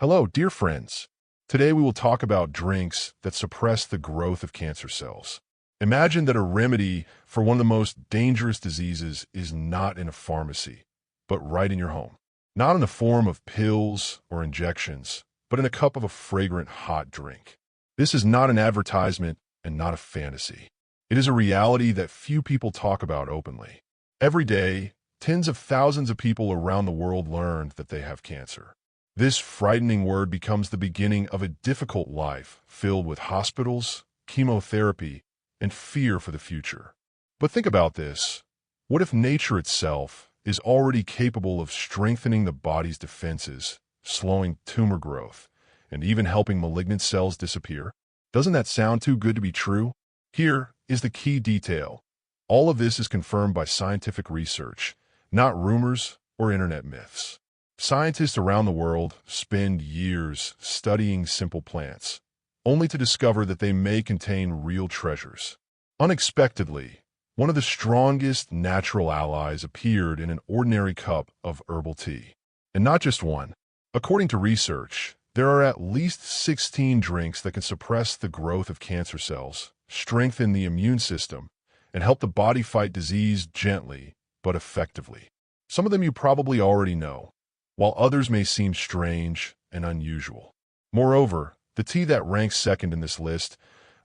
Hello, dear friends. Today we will talk about drinks that suppress the growth of cancer cells. Imagine that a remedy for one of the most dangerous diseases is not in a pharmacy, but right in your home. Not in the form of pills or injections, but in a cup of a fragrant hot drink. This is not an advertisement and not a fantasy. It is a reality that few people talk about openly. Every day, tens of thousands of people around the world learn that they have cancer. This frightening word becomes the beginning of a difficult life filled with hospitals, chemotherapy, and fear for the future. But think about this. What if nature itself is already capable of strengthening the body's defenses, slowing tumor growth, and even helping malignant cells disappear? Doesn't that sound too good to be true? Here is the key detail. All of this is confirmed by scientific research, not rumors or internet myths. Scientists around the world spend years studying simple plants, only to discover that they may contain real treasures. Unexpectedly, one of the strongest natural allies appeared in an ordinary cup of herbal tea. And not just one. According to research, there are at least 16 drinks that can suppress the growth of cancer cells, strengthen the immune system, and help the body fight disease gently but effectively. Some of them you probably already know, while others may seem strange and unusual. Moreover, the tea that ranks second in this list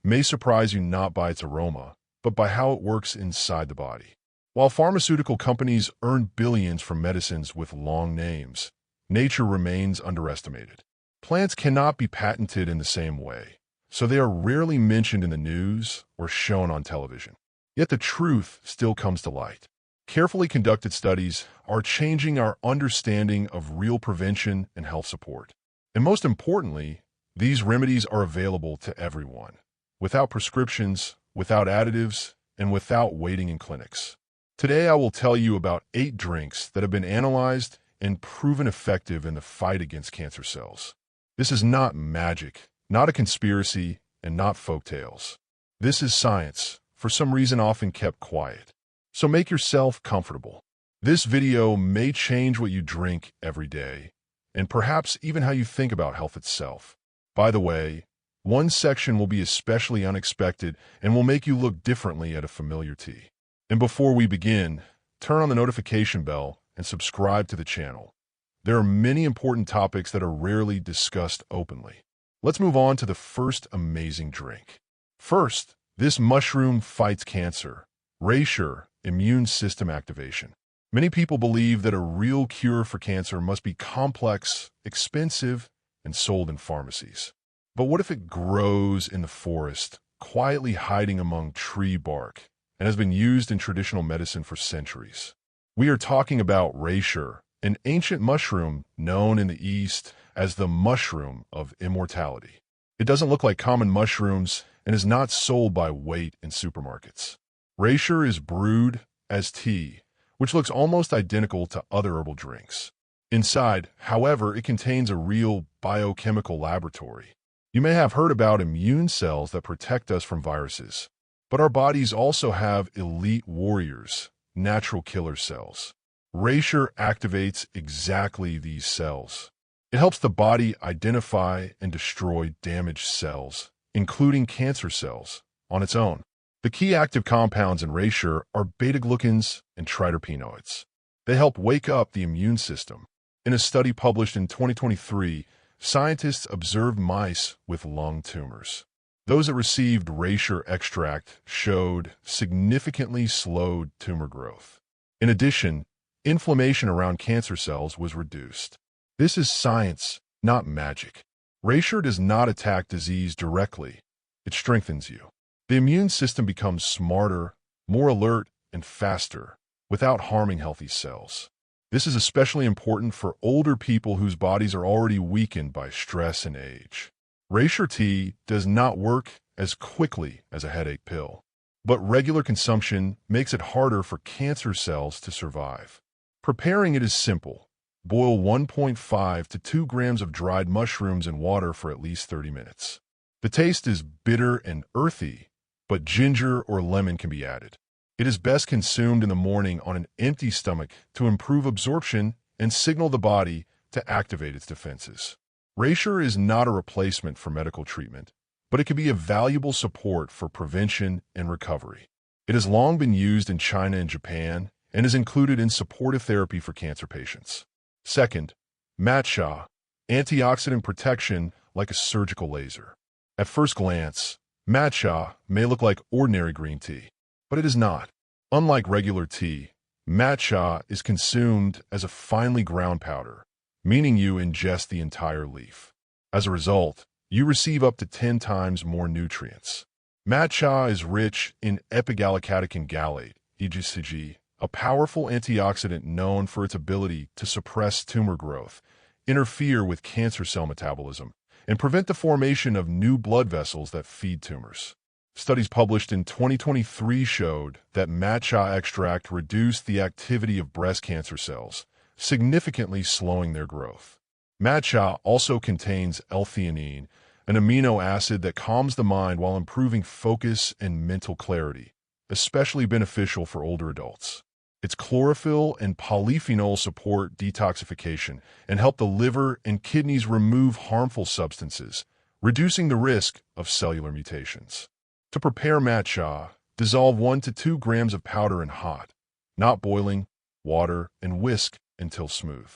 may surprise you not by its aroma, but by how it works inside the body. While pharmaceutical companies earn billions from medicines with long names, nature remains underestimated. Plants cannot be patented in the same way, so they are rarely mentioned in the news or shown on television. Yet the truth still comes to light. Carefully conducted studies are changing our understanding of real prevention and health support. And most importantly, these remedies are available to everyone, without prescriptions, without additives, and without waiting in clinics. Today I will tell you about 8 drinks that have been analyzed and proven effective in the fight against cancer cells. This is not magic, not a conspiracy, and not folktales. This is science, for some reason often kept quiet. So make yourself comfortable. This video may change what you drink every day, and perhaps even how you think about health itself. By the way, one section will be especially unexpected and will make you look differently at a familiar tea. And before we begin, turn on the notification bell and subscribe to the channel. There are many important topics that are rarely discussed openly. Let's move on to the first amazing drink. First, this mushroom fights cancer. Reishi, immune system activation. Many people believe that a real cure for cancer must be complex, expensive, and sold in pharmacies. But what if it grows in the forest, quietly hiding among tree bark, and has been used in traditional medicine for centuries? We are talking about reishi, an ancient mushroom known in the East as the mushroom of immortality. It doesn't look like common mushrooms and is not sold by weight in supermarkets. Reishi is brewed as tea, which looks almost identical to other herbal drinks. Inside, however, it contains a real biochemical laboratory. You may have heard about immune cells that protect us from viruses, but our bodies also have elite warriors, natural killer cells. Reishi activates exactly these cells. It helps the body identify and destroy damaged cells, including cancer cells, on its own. The key active compounds in reishi are beta-glucans and triterpenoids. They help wake up the immune system. In a study published in 2023, scientists observed mice with lung tumors. Those that received reishi extract showed significantly slowed tumor growth. In addition, inflammation around cancer cells was reduced. This is science, not magic. Reishi does not attack disease directly. It strengthens you. The immune system becomes smarter, more alert, and faster, without harming healthy cells. This is especially important for older people whose bodies are already weakened by stress and age. Reishi tea does not work as quickly as a headache pill, but regular consumption makes it harder for cancer cells to survive. Preparing it is simple. Boil 1.5 to 2 grams of dried mushrooms in water for at least 30 minutes. The taste is bitter and earthy, but ginger or lemon can be added. It is best consumed in the morning on an empty stomach to improve absorption and signal the body to activate its defenses. Reishi is not a replacement for medical treatment, but it can be a valuable support for prevention and recovery. It has long been used in China and Japan and is included in supportive therapy for cancer patients. Second, matcha, antioxidant protection like a surgical laser. At first glance, matcha may look like ordinary green tea, but it is not. Unlike regular tea, matcha is consumed as a finely ground powder, meaning you ingest the entire leaf. As a result, you receive up to 10 times more nutrients. Matcha is rich in epigallocatechin gallate, EGCG, a powerful antioxidant known for its ability to suppress tumor growth, interfere with cancer cell metabolism, and prevent the formation of new blood vessels that feed tumors. Studies published in 2023 showed that matcha extract reduced the activity of breast cancer cells, significantly slowing their growth. Matcha also contains L-theanine, an amino acid that calms the mind while improving focus and mental clarity, especially beneficial for older adults. Its chlorophyll and polyphenol support detoxification and help the liver and kidneys remove harmful substances, reducing the risk of cellular mutations. To prepare matcha, dissolve 1 to 2 grams of powder in hot, not boiling, water, and whisk until smooth.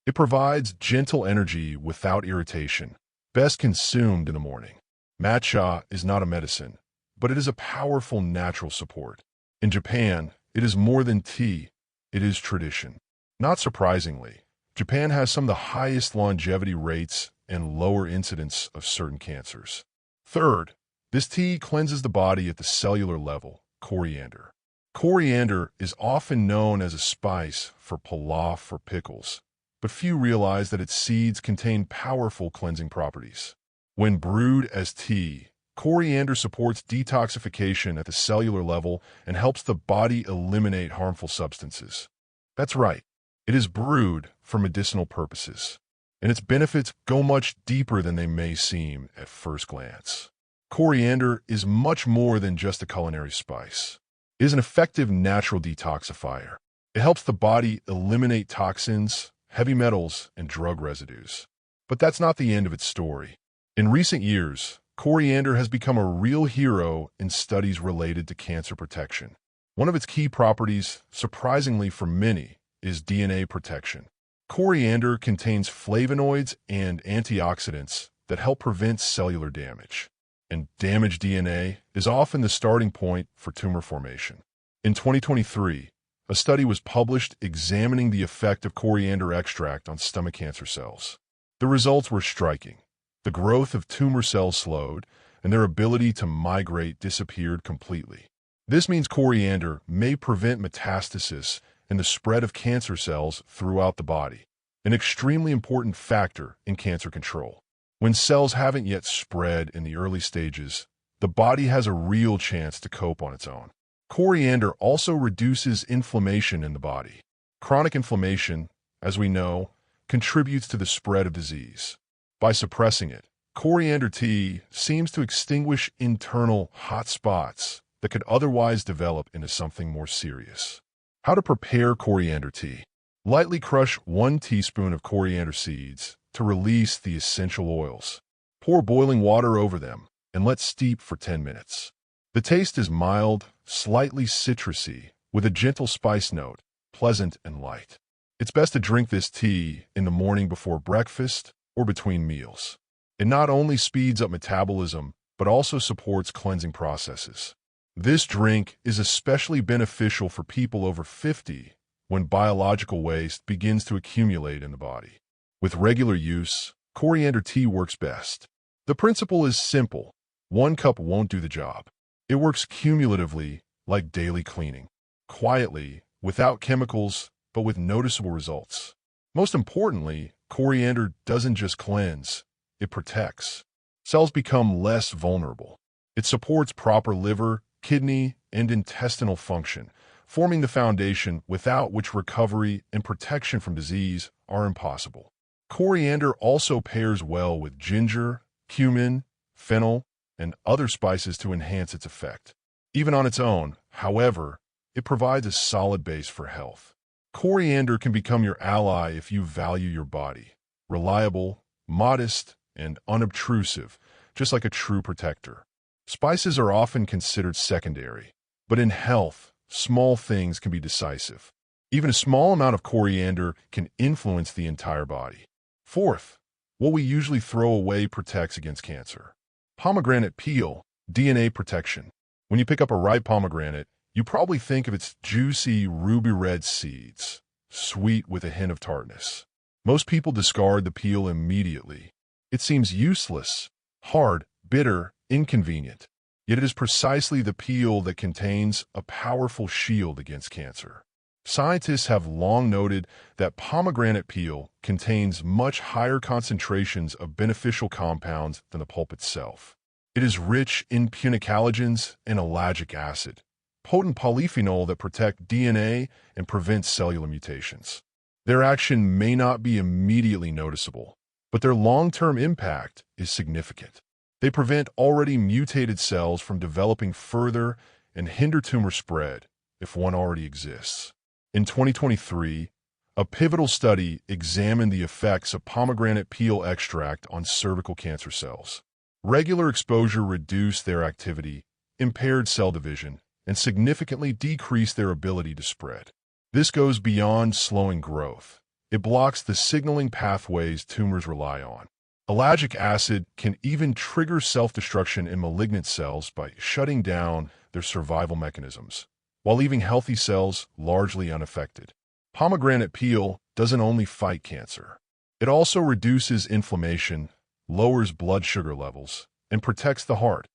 It provides gentle energy without irritation, best consumed in the morning. Matcha is not a medicine, but it is a powerful natural support. In Japan, it is more than tea, it is tradition. Not surprisingly, Japan has some of the highest longevity rates and lower incidence of certain cancers. Third, this tea cleanses the body at the cellular level, coriander. Coriander is often known as a spice for pilaf or pickles, but few realize that its seeds contain powerful cleansing properties. When brewed as tea, coriander supports detoxification at the cellular level and helps the body eliminate harmful substances. That's right, it is brewed for medicinal purposes, and its benefits go much deeper than they may seem at first glance. Coriander is much more than just a culinary spice. It is an effective natural detoxifier. It helps the body eliminate toxins, heavy metals, and drug residues. But that's not the end of its story. In recent years, coriander has become a real hero in studies related to cancer protection. One of its key properties, surprisingly for many, is DNA protection. Coriander contains flavonoids and antioxidants that help prevent cellular damage. And damaged DNA is often the starting point for tumor formation. In 2023, a study was published examining the effect of coriander extract on stomach cancer cells. The results were striking. The growth of tumor cells slowed, and their ability to migrate disappeared completely. This means coriander may prevent metastasis and the spread of cancer cells throughout the body, an extremely important factor in cancer control. When cells haven't yet spread in the early stages, the body has a real chance to cope on its own. Coriander also reduces inflammation in the body. Chronic inflammation, as we know, contributes to the spread of disease. By suppressing it, coriander tea seems to extinguish internal hot spots that could otherwise develop into something more serious. How to prepare coriander tea? Lightly crush 1 teaspoon of coriander seeds to release the essential oils. Pour boiling water over them and let steep for 10 minutes. The taste is mild, slightly citrusy, with a gentle spice note, pleasant and light. It's best to drink this tea in the morning before breakfast or between meals. It not only speeds up metabolism, but also supports cleansing processes. This drink is especially beneficial for people over 50 when biological waste begins to accumulate in the body. With regular use, coriander tea works best. The principle is simple. 1 cup won't do the job. It works cumulatively, like daily cleaning. Quietly, without chemicals, but with noticeable results. Most importantly, coriander doesn't just cleanse, it protects. Cells become less vulnerable. It supports proper liver, kidney, and intestinal function, forming the foundation without which recovery and protection from disease are impossible. Coriander also pairs well with ginger, cumin, fennel, and other spices to enhance its effect. Even on its own, however, it provides a solid base for health. Coriander can become your ally if you value your body. Reliable, modest and unobtrusive, just like a true protector. Spices are often considered secondary, but in health, small things can be decisive. Even a small amount of coriander can influence the entire body. Fourth, what we usually throw away protects against cancer. Pomegranate peel, DNA protection. When you pick up a ripe pomegranate, you probably think of its juicy ruby red seeds, sweet with a hint of tartness. Most people discard the peel immediately. It seems useless, hard, bitter, inconvenient. Yet it is precisely the peel that contains a powerful shield against cancer. Scientists have long noted that pomegranate peel contains much higher concentrations of beneficial compounds than the pulp itself. It is rich in punicalagins and ellagic acid, potent polyphenol that protect DNA and prevent cellular mutations. Their action may not be immediately noticeable, but their long-term impact is significant. They prevent already mutated cells from developing further and hinder tumor spread if one already exists. In 2023, a pivotal study examined the effects of pomegranate peel extract on cervical cancer cells. Regular exposure reduced their activity, impaired cell division, and significantly decreased their ability to spread. This goes beyond slowing growth. It blocks the signaling pathways tumors rely on. Ellagic acid can even trigger self-destruction in malignant cells by shutting down their survival mechanisms, while leaving healthy cells largely unaffected. Pomegranate peel doesn't only fight cancer. It also reduces inflammation, lowers blood sugar levels, and protects the heart,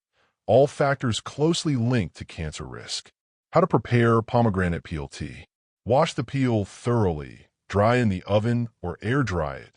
all factors closely linked to cancer risk. How to prepare pomegranate peel tea. Wash the peel thoroughly, dry in the oven or air dry it,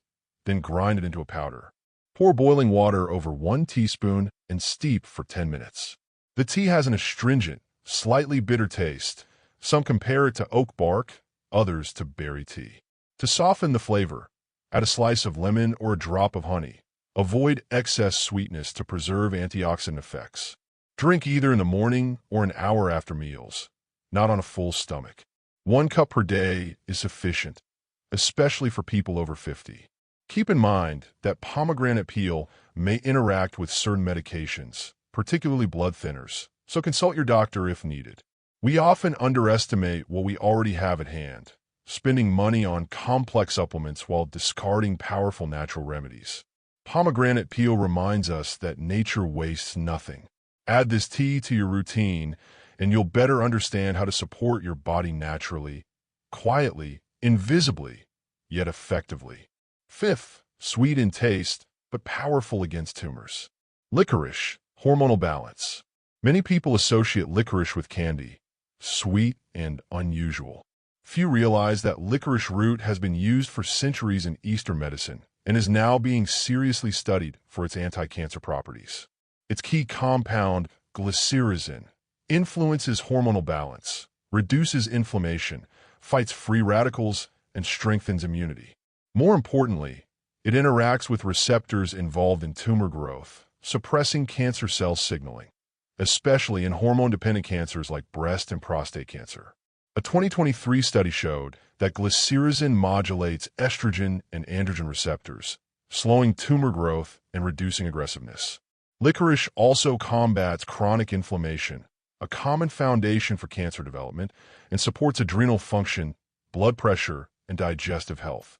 then grind it into a powder. Pour boiling water over 1 teaspoon and steep for 10 minutes. The tea has an astringent, slightly bitter taste. Some compare it to oak bark, others to berry tea. To soften the flavor, add a slice of lemon or a drop of honey. Avoid excess sweetness to preserve antioxidant effects. Drink either in the morning or an hour after meals, not on a full stomach. 1 cup per day is sufficient, especially for people over 50. Keep in mind that pomegranate peel may interact with certain medications, particularly blood thinners, so consult your doctor if needed. We often underestimate what we already have at hand, spending money on complex supplements while discarding powerful natural remedies. Pomegranate peel reminds us that nature wastes nothing. Add this tea to your routine, and you'll better understand how to support your body naturally, quietly, invisibly, yet effectively. Fifth, sweet in taste, but powerful against tumors. Licorice, hormonal balance. Many people associate licorice with candy, sweet and unusual. Few realize that licorice root has been used for centuries in Eastern medicine and is now being seriously studied for its anti-cancer properties. Its key compound, glycyrrhizin, influences hormonal balance, reduces inflammation, fights free radicals, and strengthens immunity. More importantly, it interacts with receptors involved in tumor growth, suppressing cancer cell signaling, especially in hormone-dependent cancers like breast and prostate cancer. A 2023 study showed that glycyrrhizin modulates estrogen and androgen receptors, slowing tumor growth and reducing aggressiveness. Licorice also combats chronic inflammation, a common foundation for cancer development, and supports adrenal function, blood pressure, and digestive health,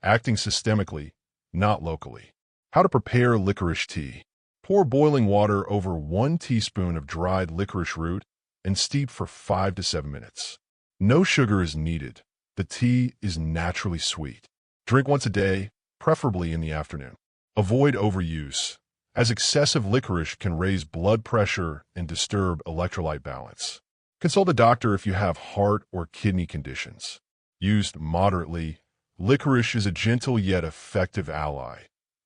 acting systemically, not locally. How to prepare licorice tea. Pour boiling water over 1 teaspoon of dried licorice root and steep for 5 to 7 minutes. No sugar is needed. The tea is naturally sweet. Drink once a day, preferably in the afternoon. Avoid overuse, as excessive licorice can raise blood pressure and disturb electrolyte balance. Consult a doctor if you have heart or kidney conditions. Used moderately, licorice is a gentle yet effective ally,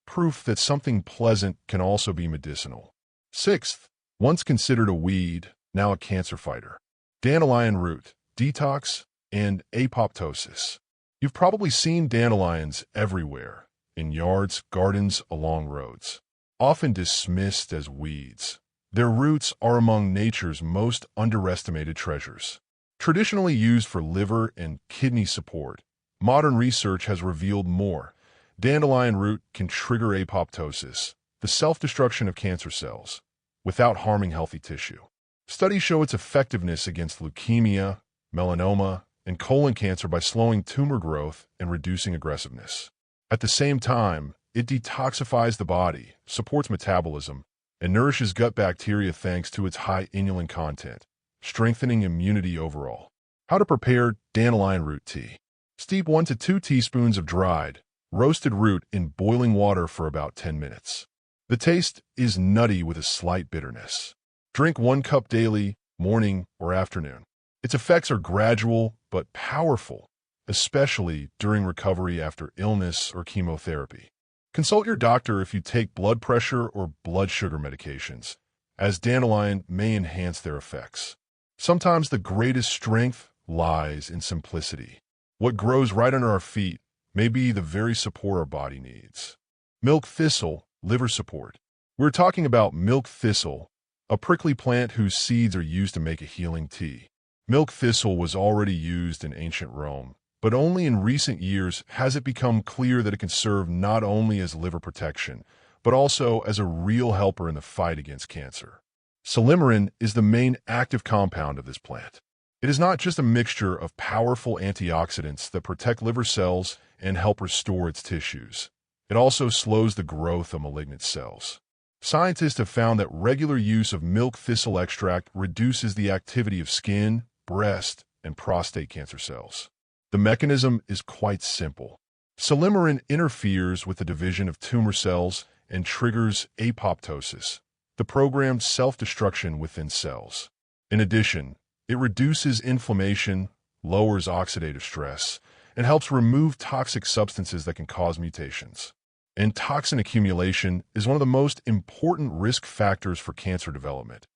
proof that something pleasant can also be medicinal. Sixth, once considered a weed, now a cancer fighter. Dandelion root, detox, and apoptosis. You've probably seen dandelions everywhere, in yards, gardens, along roads. Often dismissed as weeds, their roots are among nature's most underestimated treasures. Traditionally used for liver and kidney support, modern research has revealed more, Dandelion root can trigger apoptosis, the self-destruction of cancer cells, without harming healthy tissue. Studies show its effectiveness against leukemia, melanoma, and colon cancer by slowing tumor growth and reducing aggressiveness. At the same time, it detoxifies the body, supports metabolism, and nourishes gut bacteria thanks to its high inulin content, strengthening immunity overall. How to prepare dandelion root tea. Steep 1 to 2 teaspoons of dried, roasted root in boiling water for about 10 minutes. The taste is nutty with a slight bitterness. Drink 1 cup daily, morning or afternoon. Its effects are gradual but powerful, especially during recovery after illness or chemotherapy. Consult your doctor if you take blood pressure or blood sugar medications, as dandelion may enhance their effects. Sometimes the greatest strength lies in simplicity. What grows right under our feet may be the very support our body needs. Milk thistle, liver support. We're talking about milk thistle, a prickly plant whose seeds are used to make a healing tea. Milk thistle was already used in ancient Rome, but only in recent years has it become clear that it can serve not only as liver protection, but also as a real helper in the fight against cancer. Silymarin is the main active compound of this plant. It is not just a mixture of powerful antioxidants that protect liver cells and help restore its tissues. It also slows the growth of malignant cells. Scientists have found that regular use of milk thistle extract reduces the activity of skin, breast, and prostate cancer cells. The mechanism is quite simple. Silymarin interferes with the division of tumor cells and triggers apoptosis, the programmed self-destruction within cells. In addition, it reduces inflammation, lowers oxidative stress, and helps remove toxic substances that can cause mutations. And toxin accumulation is one of the most important risk factors for cancer development,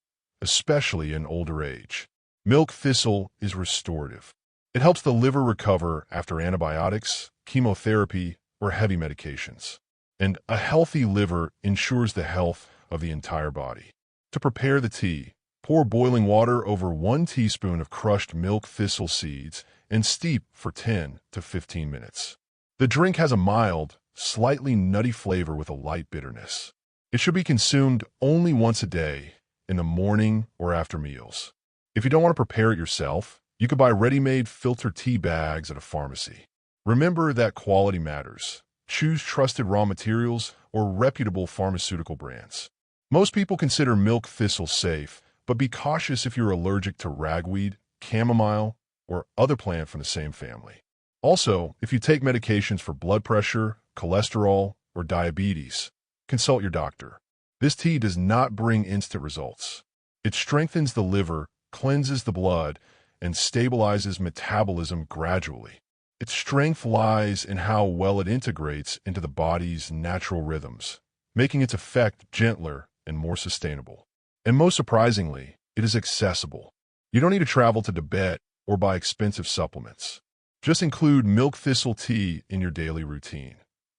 especially in older age. Milk thistle is restorative. It helps the liver recover after antibiotics, chemotherapy, or heavy medications. And a healthy liver ensures the health of the entire body. To prepare the tea, pour boiling water over 1 teaspoon of crushed milk thistle seeds and steep for 10 to 15 minutes. The drink has a mild, slightly nutty flavor with a light bitterness. It should be consumed only once a day, in the morning or after meals. If you don't want to prepare it yourself, you could buy ready-made filter tea bags at a pharmacy. Remember that quality matters. Choose trusted raw materials or reputable pharmaceutical brands. Most people consider milk thistle safe, but be cautious if you're allergic to ragweed, chamomile, or other plant from the same family. Also, if you take medications for blood pressure, cholesterol, or diabetes, consult your doctor. This tea does not bring instant results. It strengthens the liver, cleanses the blood, and stabilizes metabolism gradually. Its strength lies in how well it integrates into the body's natural rhythms, making its effect gentler and more sustainable. And most surprisingly, it is accessible. You don't need to travel to Tibet or buy expensive supplements. Just include milk thistle tea in your daily routine.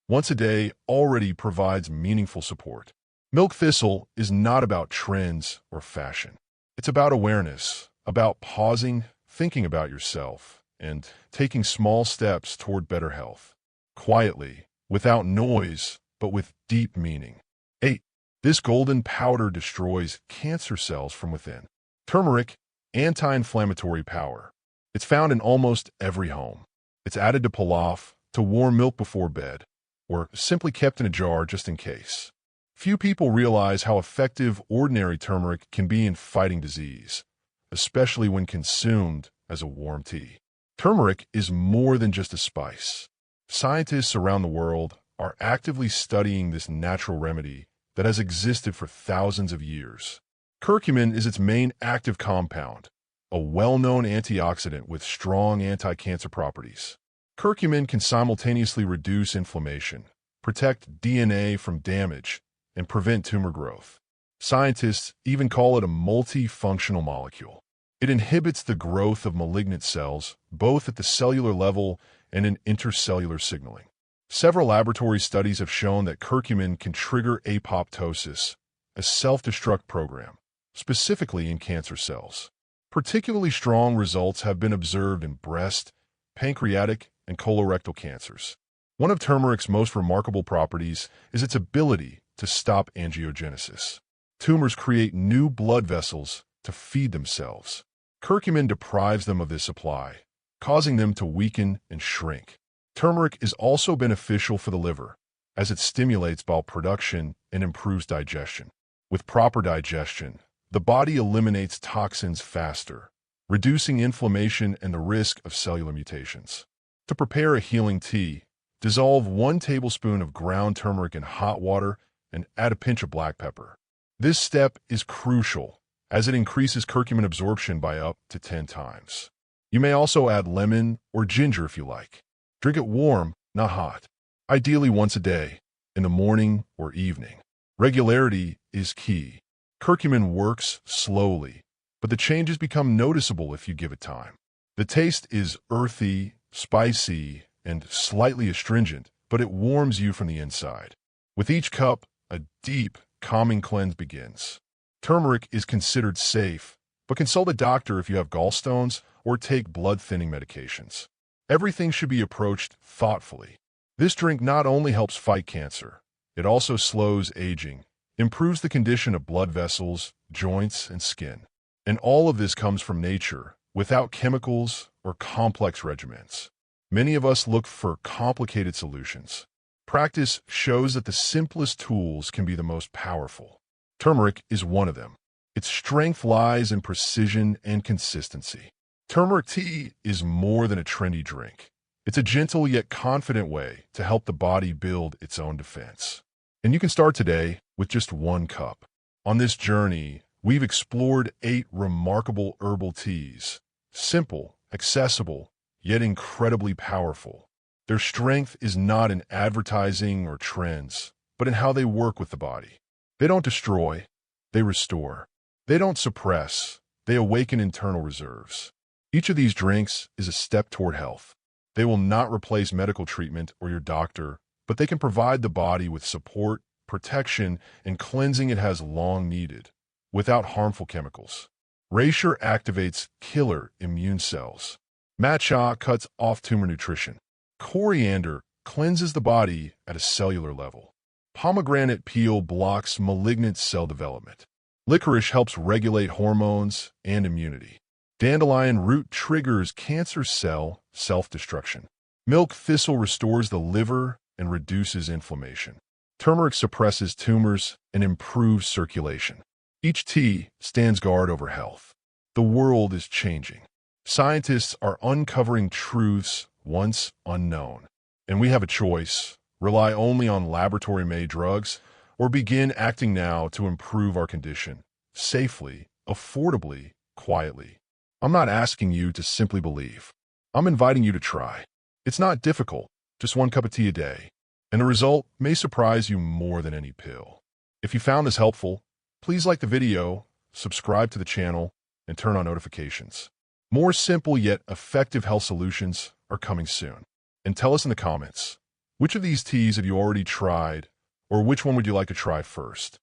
Once a day already provides meaningful support. Milk thistle is not about trends or fashion. It's about awareness, about pausing, thinking about yourself, and taking small steps toward better health. Quietly, without noise, but with deep meaning. 8. This golden powder destroys cancer cells from within. Turmeric, anti-inflammatory power. It's found in almost every home. It's added to pilaf, to warm milk before bed, or simply kept in a jar just in case. Few people realize how effective ordinary turmeric can be in fighting disease, especially when consumed as a warm tea. Turmeric is more than just a spice. Scientists around the world are actively studying this natural remedy that has existed for thousands of years. Curcumin is its main active compound, a well-known antioxidant with strong anti-cancer properties. Curcumin can simultaneously reduce inflammation, protect DNA from damage, and prevent tumor growth. Scientists even call it a multifunctional molecule. It inhibits the growth of malignant cells, both at the cellular level and in intercellular signaling. Several laboratory studies have shown that curcumin can trigger apoptosis, a self-destruct program, specifically in cancer cells. Particularly strong results have been observed in breast, pancreatic, and colorectal cancers. One of turmeric's most remarkable properties is its ability to stop angiogenesis. Tumors create new blood vessels to feed themselves. Curcumin deprives them of this supply, causing them to weaken and shrink. Turmeric is also beneficial for the liver, as it stimulates bile production and improves digestion. With proper digestion, the body eliminates toxins faster, reducing inflammation and the risk of cellular mutations. To prepare a healing tea, dissolve 1 tablespoon of ground turmeric in hot water and add a pinch of black pepper. This step is crucial, as it increases curcumin absorption by up to 10 times. You may also add lemon or ginger if you like. Drink it warm, not hot. Ideally once a day, in the morning or evening. Regularity is key. Curcumin works slowly, but the changes become noticeable if you give it time. The taste is earthy, spicy, and slightly astringent, but it warms you from the inside. With each cup, a deep, calming cleanse begins. Turmeric is considered safe, but consult a doctor if you have gallstones or take blood-thinning medications. Everything should be approached thoughtfully. This drink not only helps fight cancer, it also slows aging, improves the condition of blood vessels, joints, and skin. And all of this comes from nature, without chemicals or complex regimens. Many of us look for complicated solutions. Practice shows that the simplest tools can be the most powerful. Turmeric is one of them. Its strength lies in precision and consistency. Turmeric tea is more than a trendy drink. It's a gentle yet confident way to help the body build its own defense. And you can start today with just 1 cup. On this journey, we've explored 8 remarkable herbal teas. Simple, accessible, yet incredibly powerful. Their strength is not in advertising or trends, but in how they work with the body. They don't destroy, they restore. They don't suppress, they awaken internal reserves. Each of these drinks is a step toward health. They will not replace medical treatment or your doctor, but they can provide the body with support, protection, and cleansing it has long needed, without harmful chemicals. Reishi activates killer immune cells. Matcha cuts off tumor nutrition. Coriander cleanses the body at a cellular level. Pomegranate peel blocks malignant cell development. Licorice helps regulate hormones and immunity. Dandelion root triggers cancer cell self-destruction. Milk thistle restores the liver and reduces inflammation. Turmeric suppresses tumors and improves circulation. Each tea stands guard over health. The world is changing. Scientists are uncovering truths once unknown. And we have a choice: rely only on laboratory-made drugs, or begin acting now to improve our condition, safely, affordably, quietly. I'm not asking you to simply believe. I'm inviting you to try. It's not difficult, just 1 cup of tea a day. And the result may surprise you more than any pill. If you found this helpful, please like the video, subscribe to the channel, and turn on notifications. More simple yet effective health solutions are coming soon. And tell us in the comments, which of these teas have you already tried, or which one would you like to try first?